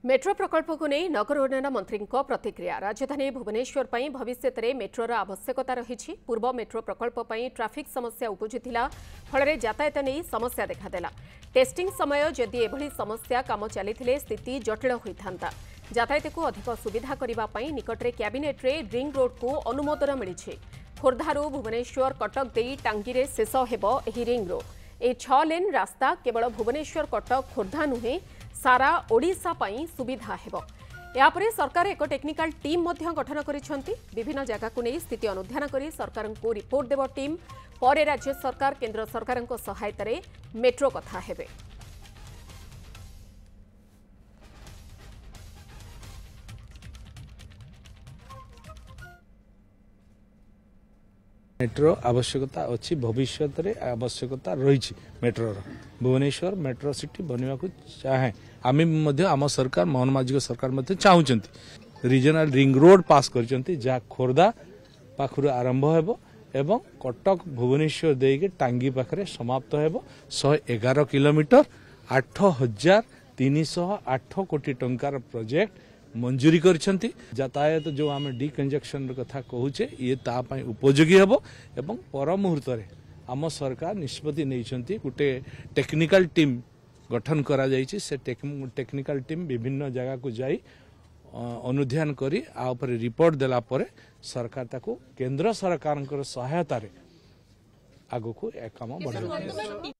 Metro प्रकल्प को नहीं नगर उन्नयन मंत्री प्रतिक्रिया। राजधानी भुवनेश्वर पर भविष्य में मेट्रोर आवश्यकता रही। पूर्व मेट्रो प्रकल्प पर ट्राफिक समस्या उपजुला फल यातायात नहीं समस्या देखादेला। टेस्टिंग समय जदि एभली समस्या काम चली स्थिति जटिल होता। यातायात को अधिक सुविधा करने निकटरे कैबिनेट रे रिंग रोड को अनुमोदन मिली। खोर्धारू भुवनेश्वर कटक दे टांगी शेष हेब रिंग रोड। ए 6 लेन रास्ता केवल भुवनेश्वर कटक खोर्धा नुहे सारा ओडिशा पाई सुविधा हेबो। यापरे सरकार एक टेक्निकल टीम मध्य गठन करिसेंती। विभिन्न जगह को नहीं स्थिति अनुध्यान करी सरकार को रिपोर्ट देव टीम। परे राज्य सरकार केंद्र सरकार सहायता रे मेट्रो कथा हेबे। मेट्रो आवश्यकता अच्छी भविष्य में आवश्यकता रही मेट्रोर भुवनेश्वर मेट्रो सिटी बनवा को चाहे आम आम सरकार मोहन माझी सरकार चाहते रीजनल रिंग रोड पास कर खोर्धा पाखर आरंभ हो एवं कटक भुवनेश्वर देके टांगी पाखे समाप्त हो 111 किलोमीटर 8,308 कोटी टंकार प्रोजेक्ट मंजूरी करछंती। यातायात जो आम डिकंजक्शन कथा कहूचे ये तापाई उपयोगी हेबो एवं पर मुहूर्त रे आम सरकार निष्पत्ति नहीं गोटे टेक्निकल टीम गठन करा जायछि। से टेक्निकल टीम विभिन्न जगह को जाई अनुध्यान करी आ ऊपर रिपोर्ट देला परे सरकार ताको केंद्र सरकार सहायता रे आगो को एक काम बढ़ाई।